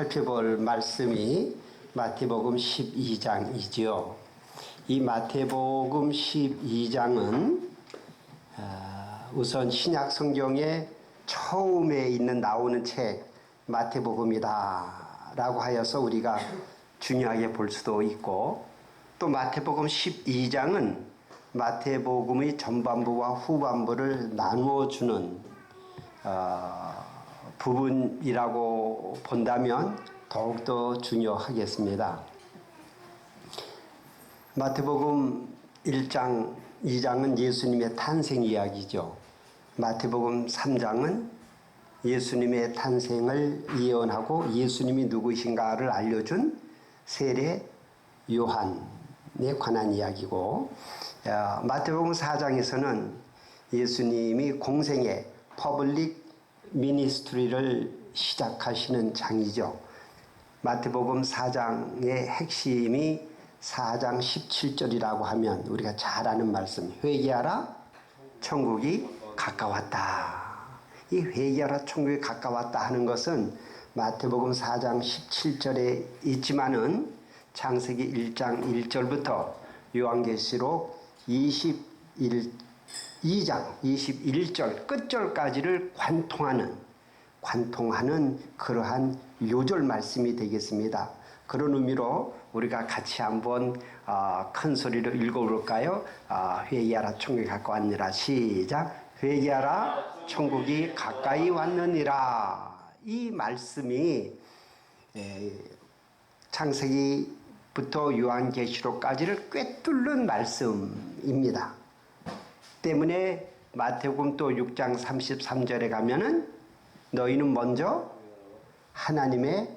살펴볼 말씀이 마태복음 12장이지요. 이 마태복음 12장은 우선 신약 성경에 처음에 나오는 책 마태복음이다 라고 하여서 우리가 중요하게 볼 수도 있고, 또 마태복음 12장은 마태복음의 전반부와 후반부를 나누어 주는 부분이라고 본다면 더욱더 중요하겠습니다. 마태복음 1장, 2장은 예수님의 탄생 이야기죠. 마태복음 3장은 예수님의 탄생을 예언하고 예수님이 누구신가를 알려준 세례 요한에 관한 이야기고, 마태복음 4장에서는 예수님이 공생의 퍼블릭 미니스트리를 시작하시는 장이죠. 마태복음 4장의 핵심이 4장 17절이라고 하면 우리가 잘 아는 말씀, 회개하라 천국이 가까웠다. 이 회개하라 천국이 가까웠다 하는 것은 마태복음 4장 17절에 있지만은 창세기 1장 1절부터 요한계시록 2장 21절 끝절까지를 관통하는 그러한 요절 말씀이 되겠습니다. 그런 의미로 우리가 같이 한번 큰 소리로 읽어볼까요? 회개하라 천국이 가까웠느니라. 시작. 회개하라 천국이 가까이 왔느니라. 이 말씀이 창세기부터 요한계시록까지를 꿰뚫는 말씀입니다. 때문에 마태복음 또 6장 33절에 가면은 너희는 먼저 하나님의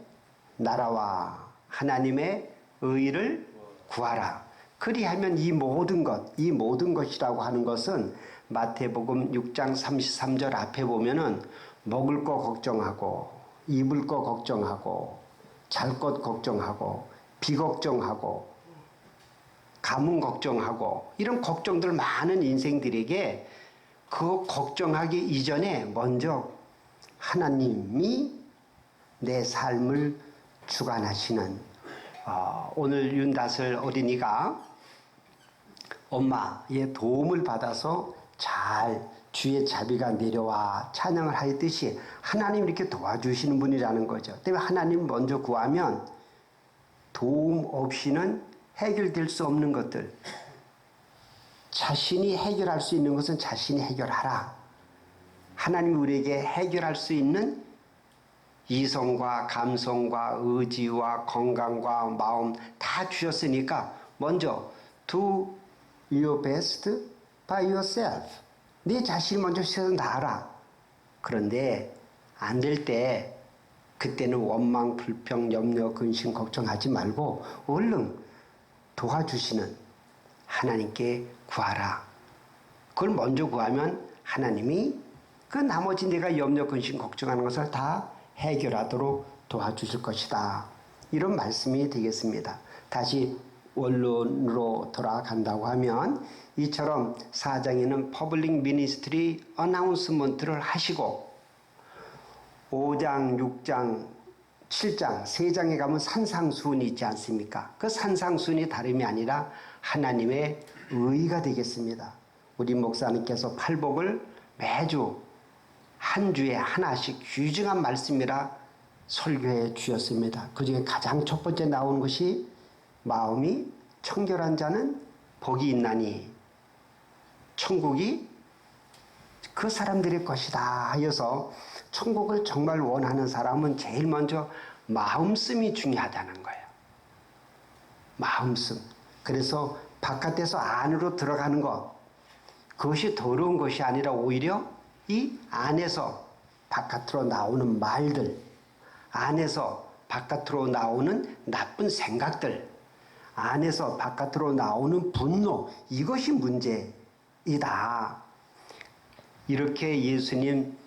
나라와 하나님의 의를 구하라. 그리하면 이 모든 것이라고 하는 것은 마태복음 6장 33절 앞에 보면은 먹을 거 걱정하고 입을 거 걱정하고 잘 것 걱정하고 비 걱정하고 가문 걱정하고 이런 걱정들 많은 인생들에게 그 걱정하기 이전에 먼저 하나님이 내 삶을 주관하시는, 오늘 윤다슬 어린이가 엄마의 도움을 받아서 잘 주의 자비가 내려와 찬양을 하였듯이 하나님 이렇게 도와주시는 분이라는 거죠. 때문에 하나님 먼저 구하면 도움 없이는 해결될 수 없는 것들, 자신이 해결할 수 있는 것은 자신이 해결하라. 하나님이 우리에게 해결할 수 있는 이성과 감성과 의지와 건강과 마음 다 주셨으니까 먼저 do your best by yourself. 네 자신이 먼저 시선 다하라. 그런데 안 될 때 그때는 원망, 불평, 염려, 근심, 걱정하지 말고 얼른 도와주시는 하나님께 구하라. 그걸 먼저 구하면 하나님이 그 나머지 내가 염려, 근심, 걱정하는 것을 다 해결하도록 도와주실 것이다. 이런 말씀이 되겠습니다. 다시 원론으로 돌아간다고 하면 이처럼 4장에는 퍼블릭 미니스트리 어나운스먼트를 하시고 5장, 6장, 7장, 3장에 가면 산상수훈이 있지 않습니까? 그 산상수훈이 다름이 아니라 하나님의 의가 되겠습니다. 우리 목사님께서 팔복을 매주 한 주에 하나씩 귀중한 말씀이라 설교해 주셨습니다. 그 중에 가장 첫 번째 나오는 것이 마음이 청결한 자는 복이 있나니 천국이 그 사람들의 것이다 하여서 천국을 정말 원하는 사람은 제일 먼저 마음씀이 중요하다는 거예요. 마음씀. 그래서 바깥에서 안으로 들어가는 것, 그것이 더러운 것이 아니라 오히려 이 안에서 바깥으로 나오는 말들, 안에서 바깥으로 나오는 나쁜 생각들, 안에서 바깥으로 나오는 분노, 이것이 문제이다. 이렇게 예수님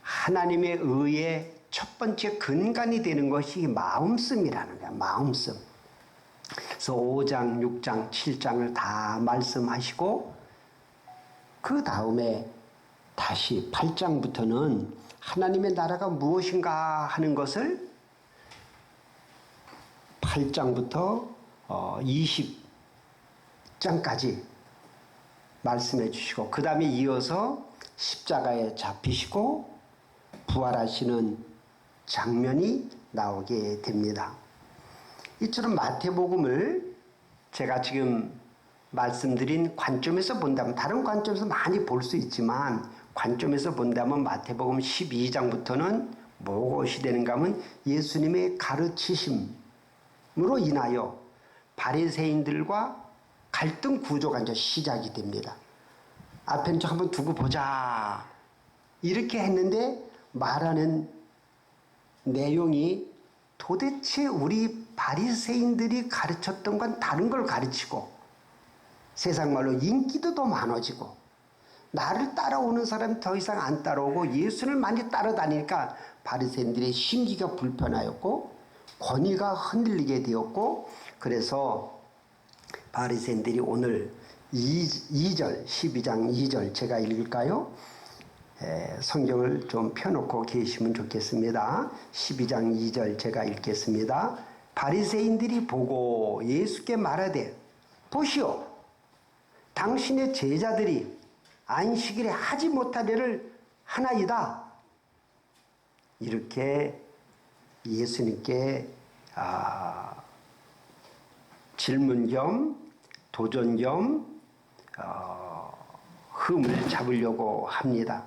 하나님의 의의 첫 번째 근간이 되는 것이 마음씀이라는 거야. 마음씀. 그래서 5장, 6장, 7장을 다 말씀하시고 그 다음에 다시 8장부터는 하나님의 나라가 무엇인가 하는 것을 8장부터 20장까지 말씀해 주시고 그 다음에 이어서 십자가에 잡히시고 부활하시는 장면이 나오게 됩니다. 이처럼 마태복음을 제가 지금 말씀드린 관점에서 본다면 다른 관점에서 많이 볼 수 있지만 관점에서 본다면 마태복음 12장부터는 무엇이 되는가 하면 예수님의 가르치심으로 인하여 바리새인들과 갈등 구조가 이제 시작이 됩니다. 앞에 좀 한번 두고 보자. 이렇게 했는데 말하는 내용이 도대체 우리 바리새인들이 가르쳤던 건 다른 걸 가르치고 세상 말로 인기도 더 많아지고 나를 따라오는 사람이 더 이상 안 따라오고 예수를 많이 따라다니니까 바리새인들의 심기가 불편하였고 권위가 흔들리게 되었고 그래서 바리새인들이 오늘 2절 12장 2절 제가 읽을까요? 성경을 좀 펴놓고 계시면 좋겠습니다. 12장 2절 제가 읽겠습니다. 바리새인들이 보고 예수께 말하되 보시오 당신의 제자들이 안식일에 하지 못하리를 하나이다. 이렇게 예수님께 질문 겸 도전 겸 흠을 잡으려고 합니다.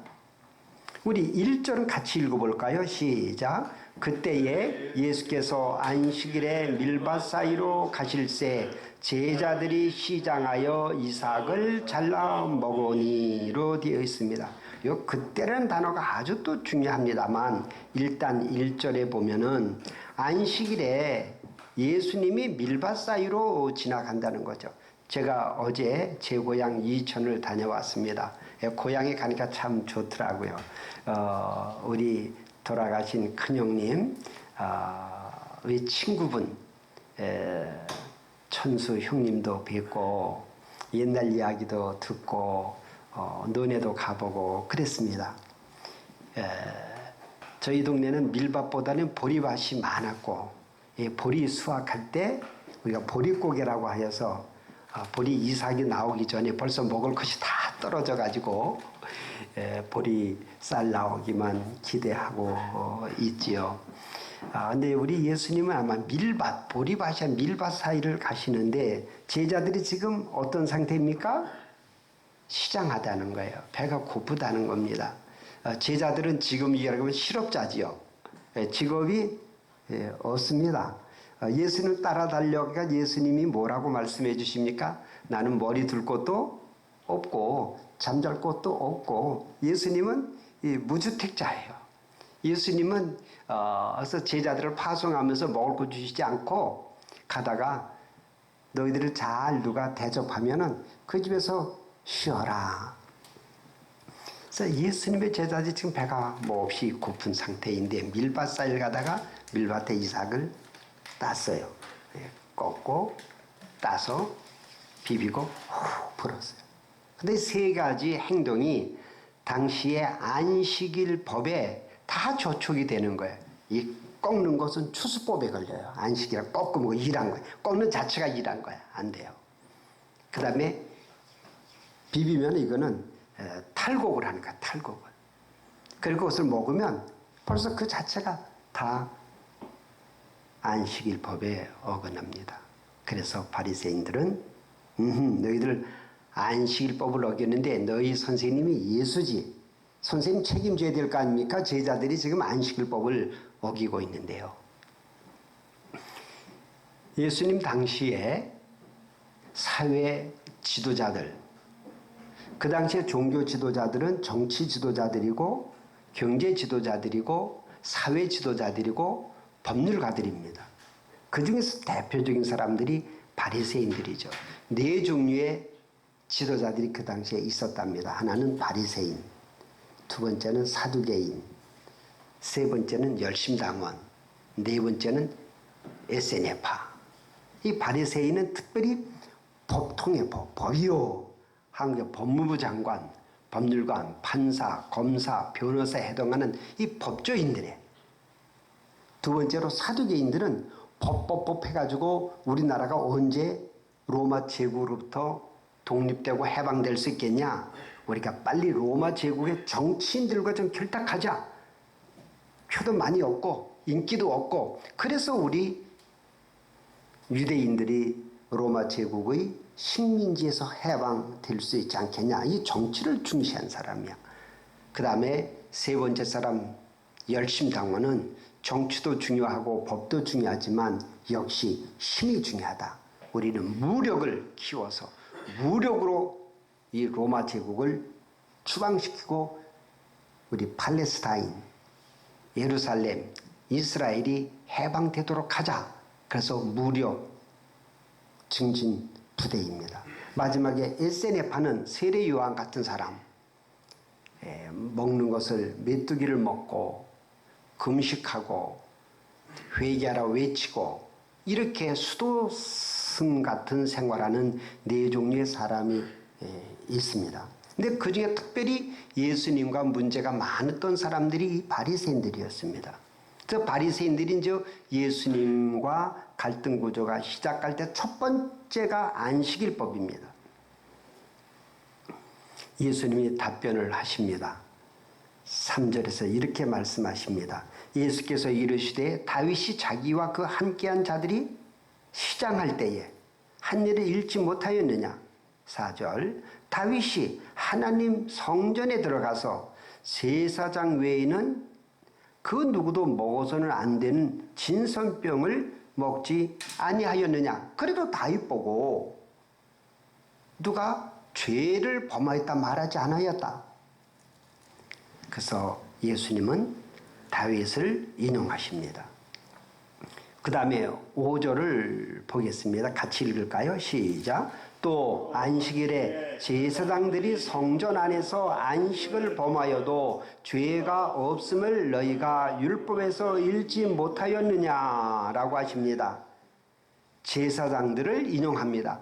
우리 1절은 같이 읽어볼까요? 시작. 그때에 예수께서 안식일에 밀밭 사이로 가실새 제자들이 시장하여 이삭을 잘라 먹으니로 되어 있습니다. 요 그때라는 단어가 아주 또 중요합니다만 일단 1절에 보면은 안식일에 예수님이 밀밭 사이로 지나간다는 거죠. 제가 어제 제 고향 이천을 다녀왔습니다. 고향에 가니까 참 좋더라고요. 우리 돌아가신 큰형님, 우리 친구분, 천수 형님도 뵙고 옛날 이야기도 듣고 논에도 가보고 그랬습니다. 저희 동네는 밀밭보다는 보리밭이 많았고 보리 수확할 때 우리가 보리고개라고 하여서 보리 이삭이 나오기 전에 벌써 먹을 것이 다 떨어져 가지고 보리 쌀 나오기만 기대하고 있지요. 근데 우리 예수님은 아마 밀밭, 보리밭이야 밀밭 사이를 가시는데 제자들이 지금 어떤 상태입니까? 시장하다는 거예요. 배가 고프다는 겁니다. 제자들은 지금 이야기하면 실업자지요. 직업이 없습니다. 예수님 따라다니려니까 예수님이 뭐라고 말씀해 주십니까? 나는 머리 둘 곳도 없고 잠잘 곳도 없고 예수님은 무주택자예요. 예수님은 그래서 제자들을 파송하면서 먹을 거 주시지 않고 가다가 너희들을 잘 누가 대접하면은 그 집에서 쉬어라. 그래서 예수님의 제자들이 지금 배가 몹시 고픈 상태인데 밀밭 사이를 가다가 밀밭에 이삭을 땄어요. 꺾고 따서 비비고 후 불었어요. 근데 세 가지 행동이 당시의 안식일 법에 다 저촉이 되는 거예요. 이 꺾는 것은 추수법에 걸려요. 안식이랑 꺾으면 일한 거예요. 꺾는 자체가 일한 거야. 안 돼요. 그 다음에 비비면 이거는 탈곡을 하는 거야. 탈곡을. 그리고 그것을 먹으면 벌써 그 자체가 다 안식일 법에 어긋납니다. 그래서 바리새인들은 너희들 안식일법을 어겼는데 너희 선생님이 예수지. 선생님 책임져야 될 거 아닙니까? 제자들이 지금 안식일법을 어기고 있는데요. 예수님 당시에 사회 지도자들, 그 당시에 종교 지도자들은 정치 지도자들이고 경제 지도자들이고 사회 지도자들이고 법률가들입니다. 그 중에서 대표적인 사람들이 바리새인들이죠. 네 종류의 지도자들이 그 당시에 있었답니다. 하나는 바리새인, 두 번째는 사두개인, 세 번째는 열심당원, 네 번째는 에세네파. 이 바리새인은 특별히 법통의 법이요. 한국 법무부 장관, 법률관, 판사, 검사, 변호사에 해당하는 이 법조인들의 두 번째로 사두개인들은 법 해가지고 우리나라가 언제 로마 제국으로부터 독립되고 해방될 수 있겠냐? 우리가 빨리 로마 제국의 정치인들과 좀 결탁하자. 표도 많이 얻고 인기도 얻고, 그래서 우리 유대인들이 로마 제국의 식민지에서 해방될 수 있지 않겠냐. 이 정치를 중시한 사람이야. 그 다음에 세 번째 사람 열심당원은 정치도 중요하고 법도 중요하지만 역시 힘이 중요하다. 우리는 무력을 키워서 무력으로 이 로마 제국을 추방시키고 우리 팔레스타인, 예루살렘, 이스라엘이 해방되도록 하자. 그래서 무력 증진 부대입니다. 마지막에 에세네파는 세례 요한 같은 사람, 먹는 것을 메뚜기를 먹고 금식하고 회개하라 외치고 이렇게 수도승 같은 생활하는 네 종류의 사람이 있습니다. 근데 그 중에 특별히 예수님과 문제가 많았던 사람들이 이 바리새인들이었습니다. 저 바리새인들이 이제 예수님과 갈등 구조가 시작할 때 첫 번째가 안식일법입니다. 예수님이 답변을 하십니다. 3절에서 이렇게 말씀하십니다. 예수께서 이르시되 다윗이 자기와 그 함께한 자들이 시장할 때에 한 일을 잃지 못하였느냐. 4절 다윗이 하나님 성전에 들어가서 제사장 외에는 그 누구도 먹어서는 안 되는 진선병을 먹지 아니하였느냐. 그래도 다윗 보고 누가 죄를 범하였다 말하지 않았다. 그래서 예수님은 다윗을 인용하십니다. 그 다음에 5절을 보겠습니다. 같이 읽을까요? 시작. 또 안식일에 제사장들이 성전 안에서 안식을 범하여도 죄가 없음을 너희가 율법에서 읽지 못하였느냐라고 하십니다. 제사장들을 인용합니다.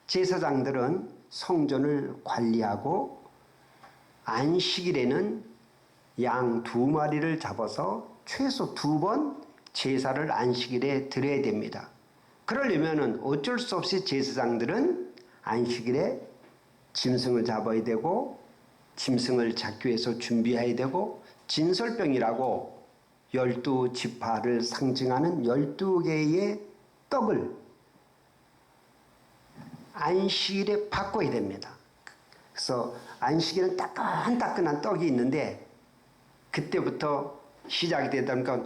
제사장들은 성전을 관리하고 안식일에는 양 2마리를 잡아서 최소 2번 제사를 안식일에 드려야 됩니다. 그러려면 어쩔 수 없이 제사장들은 안식일에 짐승을 잡아야 되고 짐승을 잡기 위해서 준비해야 되고 진설병이라고 12지파를 상징하는 12개의 떡을 안식일에 바꿔야 됩니다. 그래서 안식일은 따끈따끈한 떡이 있는데 그때부터 시작이 되다 보니까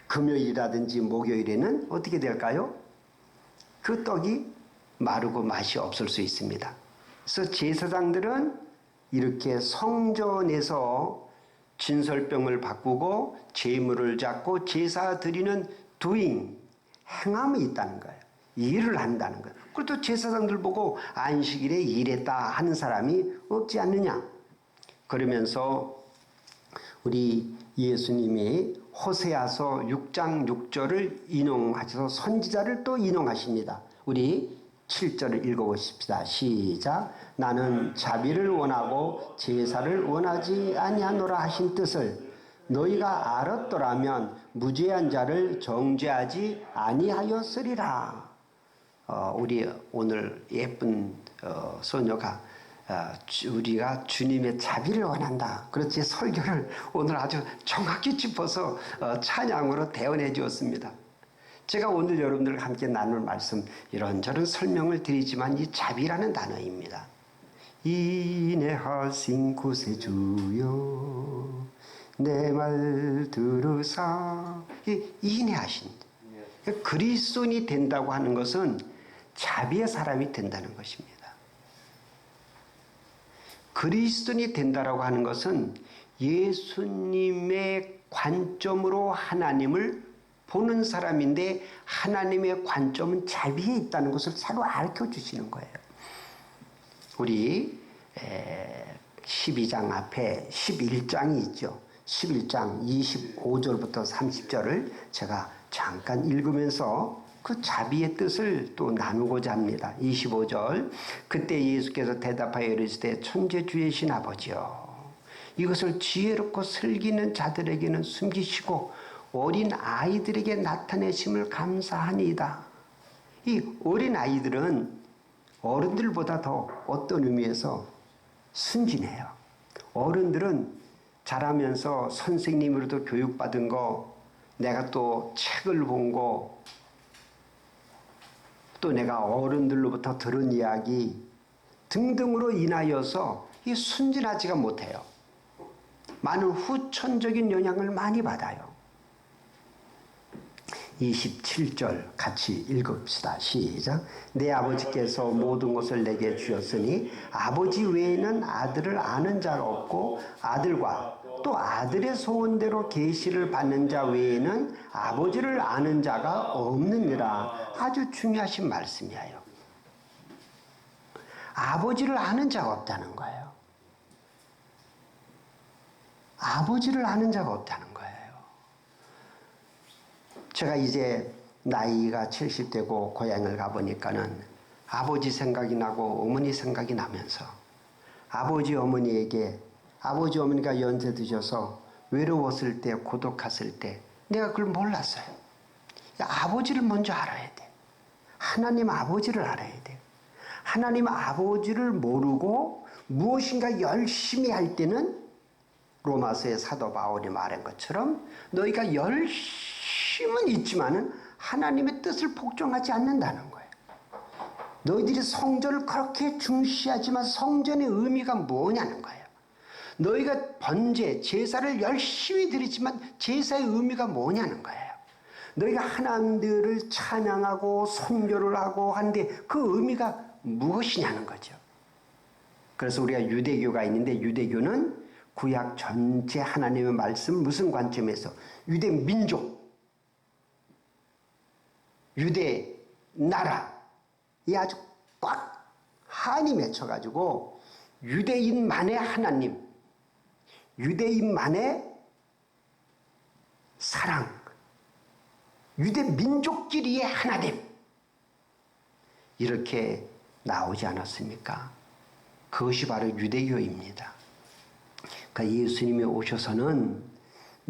금요일이라든지 목요일에는 어떻게 될까요? 그 떡이 마르고 맛이 없을 수 있습니다. 그래서 제사장들은 이렇게 성전에서 진설병을 바꾸고 제물을 잡고 제사 드리는 doing, 행함이 있다는 거예요. 일을 한다는 거예요. 그리고 또 제사장들 보고 안식일에 일했다 하는 사람이 없지 않느냐. 그러면서 우리 예수님이 호세아서 6장 6절을 인용하셔서 선지자를 또 인용하십니다. 우리 7절을 읽어보십시다. 시작. 나는 자비를 원하고 제사를 원하지 아니하노라 하신 뜻을 너희가 알았더라면 무죄한 자를 정죄하지 아니하였으리라. 우리 오늘 예쁜 소녀가 우리가 주님의 자비를 원한다. 그렇지 설교를 오늘 아주 정확히 짚어서 찬양으로 대언해 주었습니다. 제가 오늘 여러분들과 함께 나눌 말씀 이런저런 설명을 드리지만 이 자비라는 단어입니다. 인내하신 구세주여 내 말 들으사. 인내하신 그리스도인이 된다고 하는 것은 자비의 사람이 된다는 것입니다. 그리스도인이 된다라고 하는 것은 예수님의 관점으로 하나님을 보는 사람인데 하나님의 관점은 자비에 있다는 것을 새로 알려주시는 거예요. 우리 12장 앞에 11장이 있죠. 11장 25절부터 30절을 제가 잠깐 읽으면서 그 자비의 뜻을 또 나누고자 합니다. 25절 그때 예수께서 대답하여 이르시되 천재주의신 아버지여 이것을 지혜롭고 슬기는 자들에게는 숨기시고 어린 아이들에게 나타내심을 감사하니이다. 이 어린 아이들은 어른들보다 더 어떤 의미에서 순진해요. 어른들은 자라면서 선생님으로도 교육받은 거, 내가 또 책을 본 거, 또 내가 어른들로부터 들은 이야기 등등으로 인하여서 이 순진하지가 못해요. 많은 후천적인 영향을 많이 받아요. 27절 같이 읽읍시다. 시작. 내 아버지께서 모든 것을 내게 주셨으니 아버지 외에는 아들을 아는 자가 없고 아들과 또 아들의 소원대로 계시를 받는 자 외에는 아버지를 아는 자가 없느니라. 아주 중요하신 말씀이에요. 아버지를 아는 자가 없다는 거예요. 아버지를 아는 자가 없다는 거예요. 제가 이제 나이가 70대고 고향을 가보니까는 아버지 생각이 나고 어머니 생각이 나면서 아버지 어머니에게 아버지 어머니가 연세 드셔서 외로웠을 때 고독했을 때 내가 그걸 몰랐어요. 아버지를 먼저 알아야 돼. 하나님 아버지를 알아야 돼. 하나님 아버지를 모르고 무엇인가 열심히 할 때는 로마서의 사도 바울이 말한 것처럼 너희가 열심은 있지만은 하나님의 뜻을 복종하지 않는다는 거예요. 너희들이 성전을 그렇게 중시하지만 성전의 의미가 뭐냐는 거예요. 너희가 번제, 제사를 열심히 드리지만 제사의 의미가 뭐냐는 거예요. 너희가 하나님들을 찬양하고 선교를 하고 하는데 그 의미가 무엇이냐는 거죠. 그래서 우리가 유대교가 있는데 유대교는 구약 전체 하나님의 말씀 무슨 관점에서 유대 민족, 유대 나라 이 아주 꽉 한이 맺혀가지고 유대인만의 하나님, 유대인만의 사랑, 유대 민족끼리의 하나됨 이렇게 나오지 않았습니까? 그것이 바로 유대교입니다. 그러니까 예수님이 오셔서는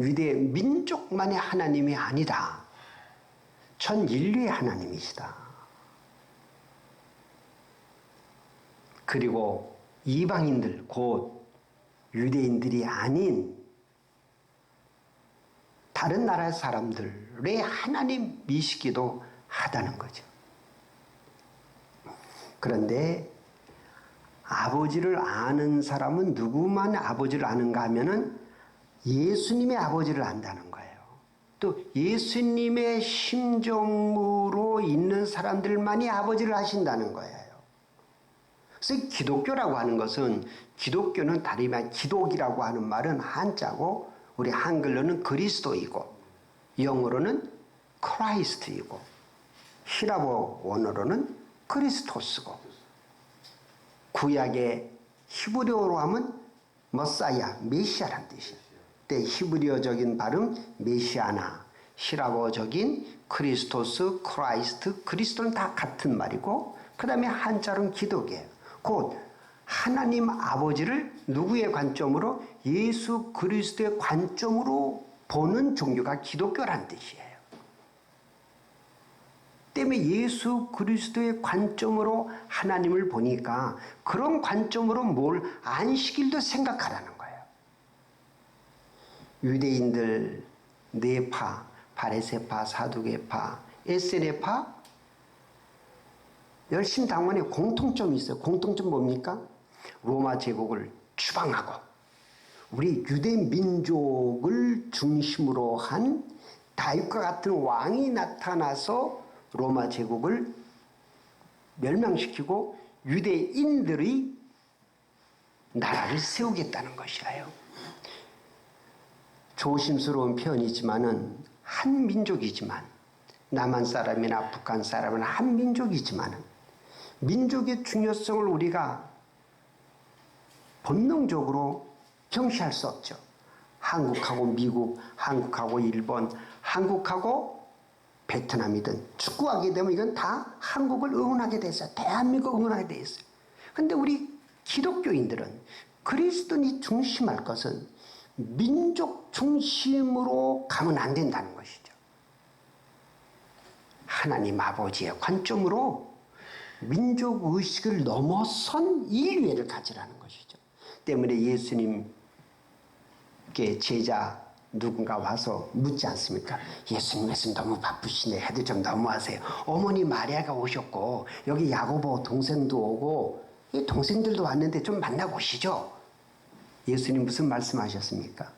유대 민족만의 하나님이 아니다. 전 인류의 하나님이시다. 그리고 이방인들 곧 유대인들이 아닌 다른 나라의 사람들의 하나님이시기도 하다는 거죠. 그런데 아버지를 아는 사람은 누구만 아버지를 아는가 하면은 예수님의 아버지를 안다는 거예요. 또 예수님의 심정으로 있는 사람들만이 아버지를 아신다는 거예요. 그래서 기독교라고 하는 것은 기독교는 다름이 아니라 기독이라고 하는 말은 한자고 우리 한글로는 그리스도이고 영어로는 크라이스트이고 히라보 원어로는 크리스토스고 구약의 히브리어로 하면 머사야, 메시아란 뜻이에요. 때 히브리어적인 발음 메시아나 히라보적인 크리스토스, 크라이스트, 그리스도는 다 같은 말이고 그 다음에 한자로는 기독이에요. 곧 하나님 아버지를 누구의 관점으로? 예수 그리스도의 관점으로 보는 종교가 기독교란 뜻이에요. 때문에 예수 그리스도의 관점으로 하나님을 보니까 그런 관점으로 뭘 안식일도 생각하라는 거예요. 유대인들 네 파, 바리새파, 사두개파, 에세네파 열심 당원에 공통점이 있어요. 공통점 뭡니까? 로마 제국을 추방하고 우리 유대 민족을 중심으로 한 다윗과 같은 왕이 나타나서 로마 제국을 멸망시키고 유대인들의 나라를 세우겠다는 것이에요. 조심스러운 표현이지만은 한 민족이지만 남한 사람이나 북한 사람은 한 민족이지만은 민족의 중요성을 우리가 본능적으로 경시할 수 없죠. 한국하고 미국, 한국하고 일본, 한국하고 베트남이든 축구하게 되면 이건 다 한국을 응원하게 돼 있어요. 대한민국 응원하게 돼 있어요. 그런데 우리 기독교인들은 그리스도인이 중심할 것은 민족 중심으로 가면 안 된다는 것이죠. 하나님 아버지의 관점으로 민족 의식을 넘어선 인류애를 가지라는 것이죠. 때문에 예수님께 제자 누군가 와서 묻지 않습니까? 예수님 말씀 너무 바쁘시네. 해도 좀 너무하세요. 어머니 마리아가 오셨고 여기 야고보 동생도 오고 이 동생들도 왔는데 좀 만나고 오시죠. 예수님 무슨 말씀하셨습니까?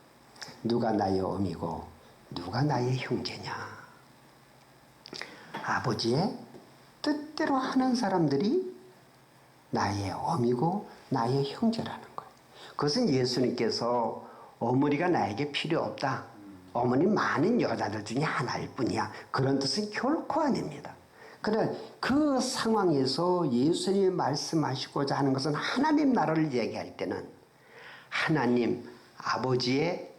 누가 나의 어미고 누가 나의 형제냐. 아버지의 뜻대로 하는 사람들이 나의 어미고 나의 형제라는 거예요. 그것은 예수님께서 어머니가 나에게 필요 없다. 어머니 많은 여자들 중에 하나일 뿐이야. 그런 뜻은 결코 아닙니다. 그러나 그 상황에서 예수님이 말씀하시고자 하는 것은 하나님 나라를 얘기할 때는 하나님 아버지의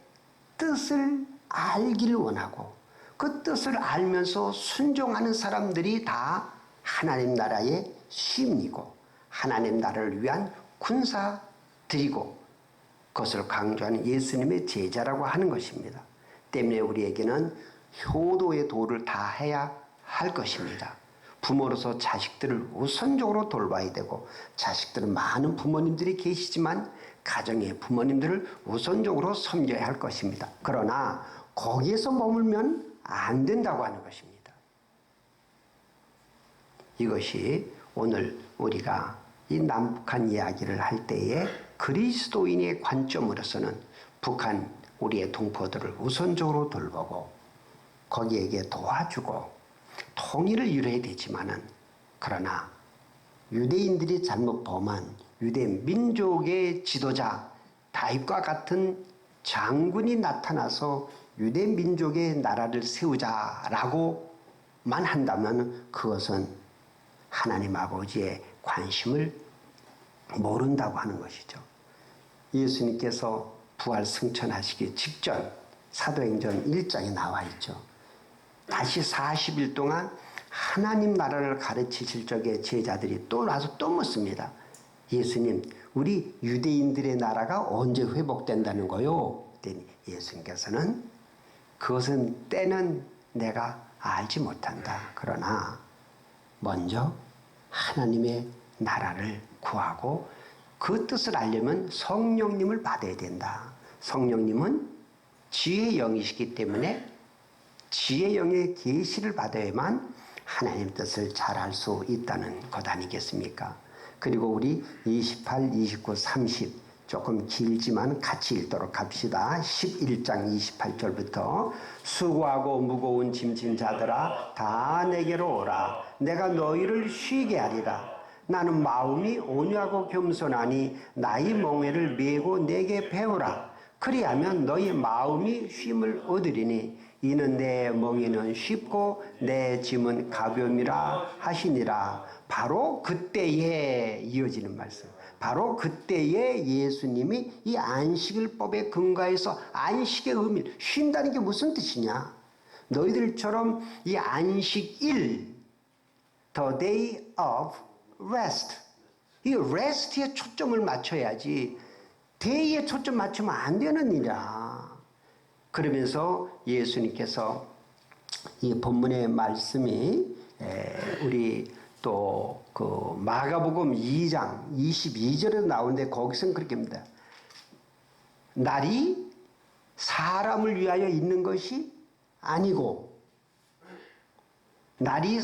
뜻을 알기를 원하고 그 뜻을 알면서 순종하는 사람들이 다 하나님 나라의 시민이고 하나님 나라를 위한 군사들이고 그것을 강조하는 예수님의 제자라고 하는 것입니다. 때문에 우리에게는 효도의 도를 다 해야 할 것입니다. 부모로서 자식들을 우선적으로 돌봐야 되고 자식들은 많은 부모님들이 계시지만 가정의 부모님들을 우선적으로 섬겨야 할 것입니다. 그러나 거기에서 머물면 안 된다고 하는 것입니다. 이것이 오늘 우리가 이 남북한 이야기를 할 때에 그리스도인의 관점으로서는 북한 우리의 동포들을 우선적으로 돌보고 거기에게 도와주고 통일을 이뤄야 되지만은 그러나 유대인들이 잘못 범한 유대 민족의 지도자 다윗과 같은 장군이 나타나서 유대 민족의 나라를 세우자라고만 한다면 그것은 하나님 아버지의 관심을 모른다고 하는 것이죠. 예수님께서 부활 승천하시기 직전 사도행전 1장에 나와 있죠. 다시 40일 동안 하나님 나라를 가르치실 적에 제자들이 또 와서 또 묻습니다. 예수님, 우리 유대인들의 나라가 언제 회복된다는 거요? 그랬더니 예수님께서는 그것은 때는 내가 알지 못한다. 그러나 먼저 하나님의 나라를 구하고 그 뜻을 알려면 성령님을 받아야 된다. 성령님은 지혜의 영이시기 때문에 지혜의 영의 계시를 받아야만 하나님 뜻을 잘 알 수 있다는 것 아니겠습니까? 그리고 우리 28, 29, 30 조금 길지만 같이 읽도록 합시다. 11장 28절부터 수고하고 무거운 짐진 자들아 다 내게로 오라. 내가 너희를 쉬게 하리라. 나는 마음이 온유하고 겸손하니 나의 멍에를 메고 내게 배우라. 그리하면 너희 마음이 쉼을 얻으리니 이는 내 멍에는 쉽고 내 짐은 가벼움이라 하시니라. 바로 그때에 이어지는 말씀. 바로 그때에 예수님이 이 안식일법에 근거해서 안식의 의미를 쉰다는 게 무슨 뜻이냐? 너희들처럼 이 안식일, the day of rest. 이 rest에 초점을 맞춰야지 day에 초점 맞추면 안 되는 일이야. 그러면서 예수님께서 이 본문의 말씀이 우리 또 그 마가복음 2장 22절에 나오는데 거기서는 그렇게 합니다. 날이 사람을 위하여 있는 것이 아니고 날이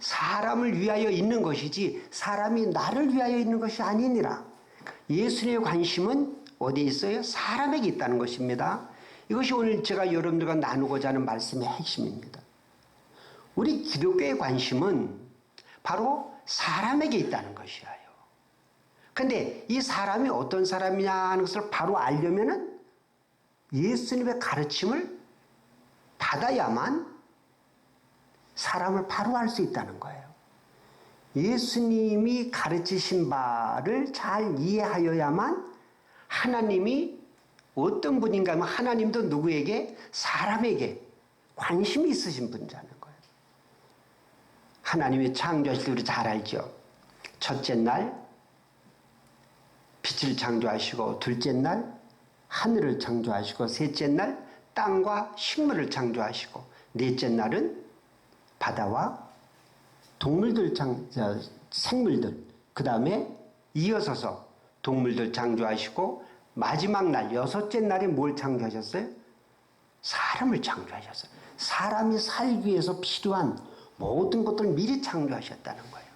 사람을 위하여 있는 것이지 사람이 나를 위하여 있는 것이 아니니라. 예수님의 관심은 어디에 있어요? 사람에게 있다는 것입니다. 이것이 오늘 제가 여러분들과 나누고자 하는 말씀의 핵심입니다. 우리 기독교의 관심은 바로 사람에게 있다는 것이에요. 그런데 이 사람이 어떤 사람이냐 하는 것을 바로 알려면은 예수님의 가르침을 받아야만 사람을 바로 알 수 있다는 거예요. 예수님이 가르치신 바를 잘 이해하여야만 하나님이 어떤 분인가 하면 하나님도 누구에게? 사람에게 관심이 있으신 분이라는 거예요. 하나님이 창조하실 때 우리 잘 알죠. 첫째 날 빛을 창조하시고 둘째 날 하늘을 창조하시고 셋째 날 땅과 식물을 창조하시고 넷째 날은 바다와 동물들 생물들 그 다음에 이어서서 동물들 창조하시고 마지막 날 여섯째 날에 뭘 창조하셨어요? 사람을 창조하셨어요. 사람이 살기 위해서 필요한 모든 것들을 미리 창조하셨다는 거예요.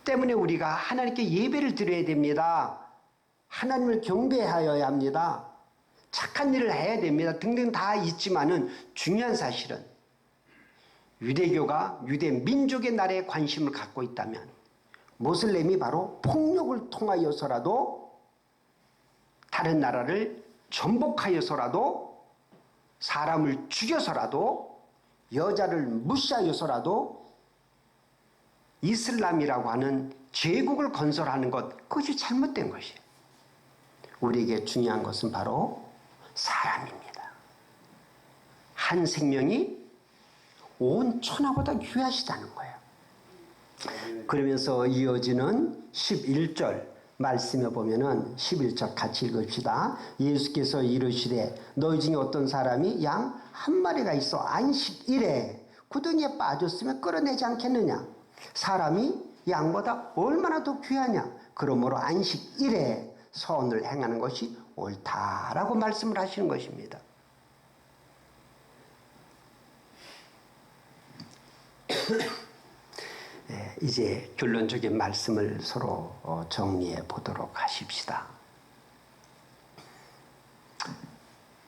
때문에 우리가 하나님께 예배를 드려야 됩니다. 하나님을 경배하여야 합니다. 착한 일을 해야 됩니다. 등등 다 있지만은 중요한 사실은 유대교가 유대 민족의 나라에 관심을 갖고 있다면 모슬렘이 바로 폭력을 통하여서라도 다른 나라를 전복하여서라도 사람을 죽여서라도 여자를 무시하여서라도 이슬람이라고 하는 제국을 건설하는 것, 그것이 잘못된 것이에요. 우리에게 중요한 것은 바로 사람입니다. 한 생명이 온 천하보다 귀하시다는 거예요. 그러면서 이어지는 11절 말씀에 보면은 11절 같이 읽읍시다. 예수께서 이르시되 너희 중에 어떤 사람이 양 한 마리가 있어 안식일에 구덩이에 빠졌으면 끌어내지 않겠느냐. 사람이 양보다 얼마나 더 귀하냐. 그러므로 안식일에 선을 행하는 것이 옳다라고 말씀을 하시는 것입니다. 네, 이제 결론적인 말씀을 서로 정리해 보도록 하십시다.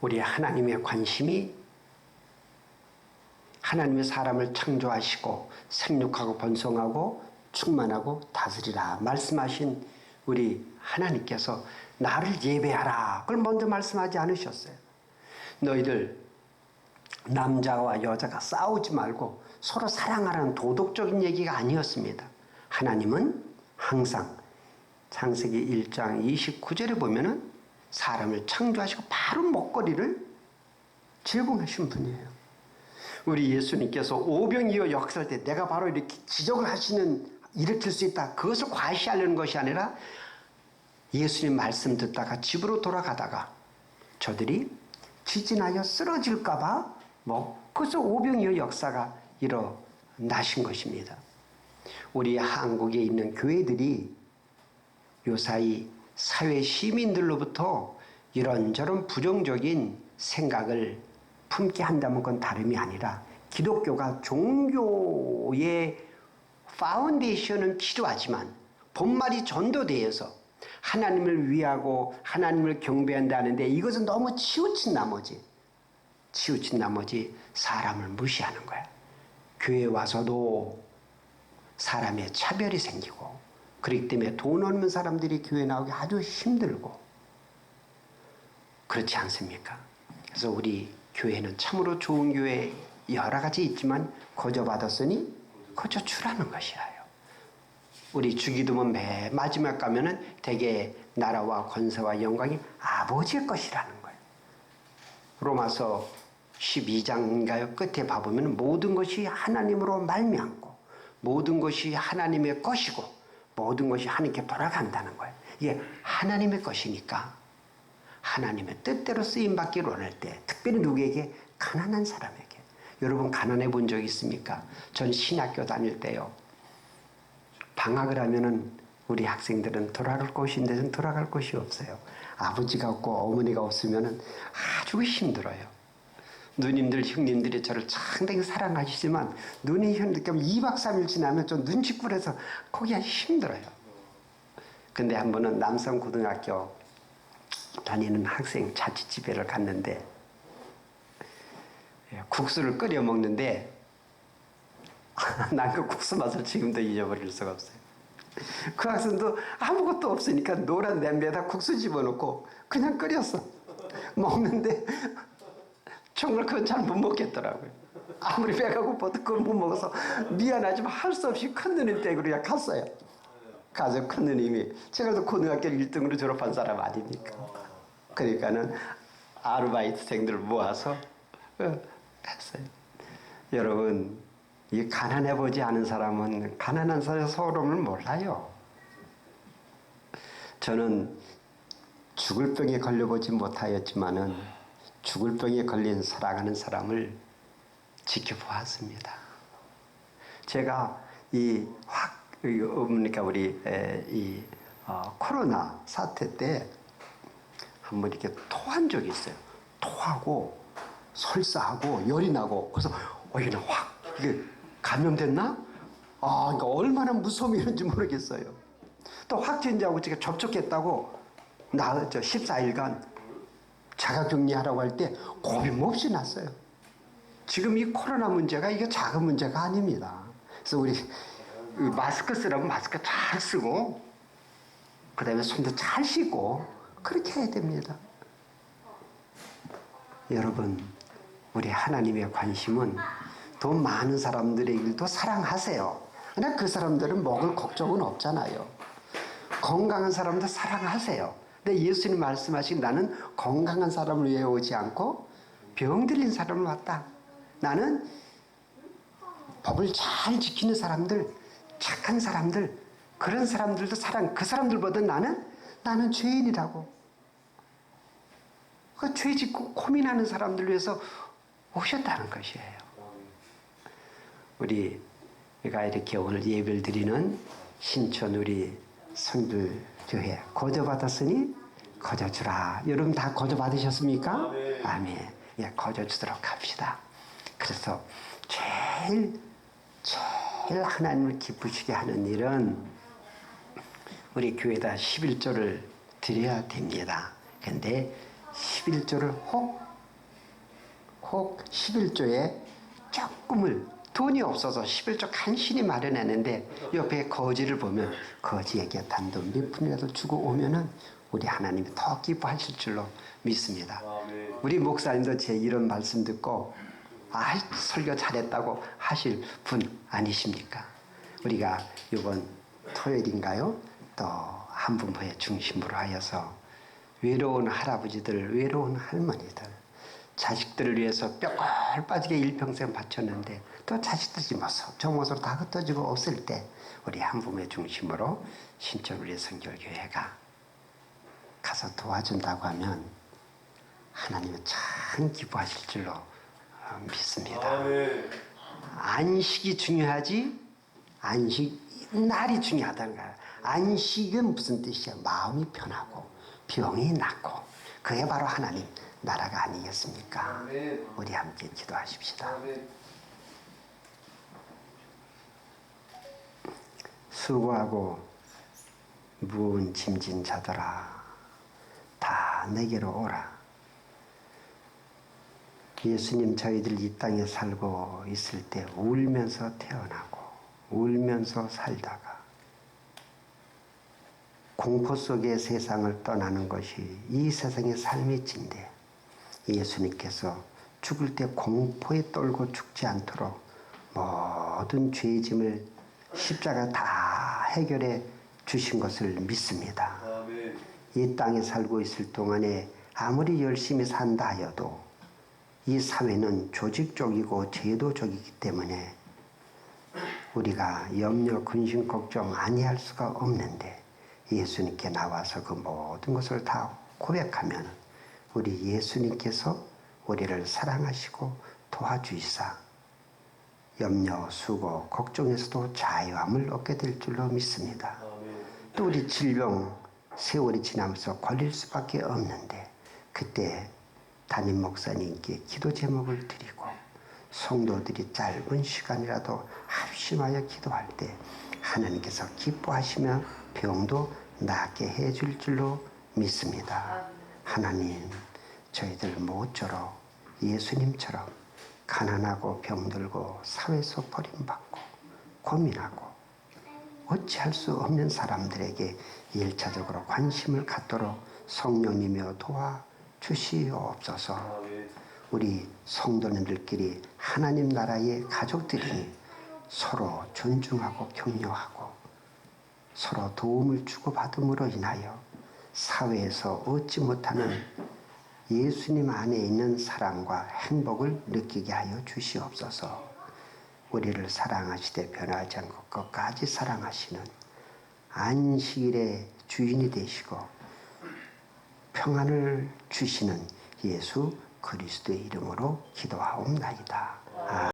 우리 하나님의 관심이 하나님의 사람을 창조하시고 생육하고 번성하고 충만하고 다스리라 말씀하신 우리 하나님께서 나를 예배하라 그걸 먼저 말씀하지 않으셨어요. 너희들 남자와 여자가 싸우지 말고 서로 사랑하라는 도덕적인 얘기가 아니었습니다. 하나님은 항상 창세기 1장 29절에 보면은 사람을 창조하시고 바로 먹거리를 제공하신 분이에요. 우리 예수님께서 오병이어 역사할 때 내가 바로 이렇게 기적을 일으킬 수 있다. 그것을 과시하려는 것이 아니라 예수님 말씀 듣다가 집으로 돌아가다가 저들이 지진하여 쓰러질까봐 그래서 오병이어 역사가 일어나신 것입니다. 우리 한국에 있는 교회들이 요사이 사회 시민들로부터 이런저런 부정적인 생각을 품게 한다면 그건 다름이 아니라 기독교가 종교의 파운데이션은 필요하지만 본말이 전도되어서 하나님을 위하고 하나님을 경배한다는데 이것은 너무 치우친 나머지 사람을 무시하는 거야. 교회 와서도 사람의 차별이 생기고 그렇기 때문에 돈 없는 사람들이 교회 나오기 아주 힘들고 그렇지 않습니까? 그래서 우리 교회는 참으로 좋은 교회 여러 가지 있지만 거저받았으니 거저주라는 것이라요. 우리 주기도문 맨 마지막 가면은 대개 나라와 권세와 영광이 아버지의 것이라는 거예요. 로마서 12장인가요? 끝에 봐보면 모든 것이 하나님으로 말미암고 모든 것이 하나님의 것이고 모든 것이 하나님께 돌아간다는 거예요. 이게 하나님의 것이니까 하나님의 뜻대로 쓰임받기를 원할 때 특별히 누구에게? 가난한 사람에게. 여러분 가난해 본 적 있습니까? 전 신학교 다닐 때요. 방학을 하면은 우리 학생들은 돌아갈 곳이 있는데 돌아갈 곳이 없어요. 아버지가 없고 어머니가 없으면은 아주 힘들어요. 누님들, 형님들이 저를 상당히 사랑하시지만 누님, 형님들 2박 3일 지나면 좀 눈치꾸려서 거기가 힘들어요. 근데 한 번은 남성고등학교 다니는 학생 자취집에를 갔는데 국수를 끓여 먹는데 난 그 국수 맛을 지금도 잊어버릴 수가 없어요. 그 학생도 아무것도 없으니까 노란 냄비에다 국수 집어넣고 그냥 끓였어. 먹는데 정말 그건 잘 못 먹겠더라고요. 아무리 배가 고파도 그걸 못 먹어서 미안하지만 할 수 없이 큰 누님 댁으로 그냥 갔어요. 가서 큰 누님이 제가 또 고등학교 1등으로 졸업한 사람 아닙니까? 그러니까는 아르바이트생들 모아서 했어요. 여러분, 이 가난해 보지 않은 사람은 가난한 사람의 서러움을 몰라요. 저는 죽을 병에 걸려보지 못하였지만은 죽을 병에 걸린 사랑하는 사람을 지켜보았습니다. 제가 그러니까 우리 코로나 사태 때 한번 이렇게 토한 적이 있어요. 토하고 설사하고 열이 나고 그래서 이게 확 이게 감염됐나? 그러니까 얼마나 무서움이 있는지 모르겠어요. 또 확진자하고 제가 접촉했다고 14일간 자가격리하라고 할 때 겁이 몹시 났어요. 지금 이 코로나 문제가 이게 작은 문제가 아닙니다. 그래서 우리 마스크 쓰라면 마스크 잘 쓰고 그 다음에 손도 잘 씻고 그렇게 해야 됩니다. 여러분, 우리 하나님의 관심은 더 많은 사람들의 일도 사랑하세요. 그러나 그 사람들은 먹을 걱정은 없잖아요. 건강한 사람도 사랑하세요. 근데 예수님 말씀하신 나는 건강한 사람을 위해 오지 않고 병 들린 사람을 왔다. 나는 법을 잘 지키는 사람들, 착한 사람들, 그런 사람들도 그 사람들보다 나는 죄인이라고. 그 죄 짓고 고민하는 사람들 위해서 오셨다는 것이에요. 우리가 이렇게 오늘 예배를 드리는 신촌 우리 성들교회 거저받았으니 거저주라. 여러분 다 거저받으셨습니까? 아멘. 예, 거저주도록 합시다. 그래서 제일 하나님을 기쁘시게 하는 일은 우리 교회에다 11조를 드려야 됩니다. 근데 11조를 혹 11조에 조금을 돈이 없어서 11조 간신히 마련했는데 옆에 거지를 보면 거지에게 단돈 몇 푼이라도 주고 오면은 우리 하나님이 더 기뻐하실 줄로 믿습니다. 우리 목사님도 제 이런 말씀 듣고 설교 잘했다고 하실 분 아니십니까? 우리가 이번 토요일인가요? 또 한분부의 중심으로 하여서 외로운 할아버지들, 외로운 할머니들, 자식들을 위해서 뼈골 빠지게 일평생 바쳤는데 또 자식들이 정모습으로 다 흩어지고 없을 때 우리 한분부의 중심으로 신촌 우리 성결교회가 가서 도와준다고 하면 하나님은 참 기뻐하실 줄로 믿습니다. 안식이 중요하지 날이 중요하다는 거야. 안식은 무슨 뜻이야? 마음이 편하고 병이 낫고 그게 바로 하나님 나라가 아니겠습니까? 우리 함께 기도하십시다. 수고하고 무거운 짐진 자들아 다 내게로 오라. 예수님 저희들 이 땅에 살고 있을 때 울면서 태어나고 울면서 살다가 공포 속의 세상을 떠나는 것이 이 세상의 삶일진데 예수님께서 죽을 때 공포에 떨고 죽지 않도록 모든 죄의 짐을 십자가 다 해결해 주신 것을 믿습니다. 이 땅에 살고 있을 동안에 아무리 열심히 산다 하여도 이 사회는 조직적이고 제도적이기 때문에 우리가 염려, 근심, 걱정 아니할 수가 없는데 예수님께 나와서 그 모든 것을 다 고백하면 우리 예수님께서 우리를 사랑하시고 도와주시사 염려, 수고, 걱정에서도 자유함을 얻게 될 줄로 믿습니다. 또 우리 질병 세월이 지나면서 걸릴 수밖에 없는데 그때 담임 목사님께 기도 제목을 드리고 성도들이 짧은 시간이라도 합심하여 기도할 때 하나님께서 기뻐하시며 병도 낫게 해줄 줄로 믿습니다. 하나님, 저희들 모쪼록 예수님처럼 가난하고 병들고 사회에서 버림받고 고민하고 어찌할 수 없는 사람들에게 일차적으로 관심을 갖도록 성령님이여 도와주시옵소서. 우리 성도님들끼리 하나님 나라의 가족들이니 서로 존중하고 격려하고 서로 도움을 주고받음으로 인하여 사회에서 얻지 못하는 예수님 안에 있는 사랑과 행복을 느끼게 하여 주시옵소서. 우리를 사랑하시되 변하지 않고 끝까지 사랑하시는 안식일의 주인이 되시고 평안을 주시는 예수 그리스도의 이름으로 기도하옵나이다.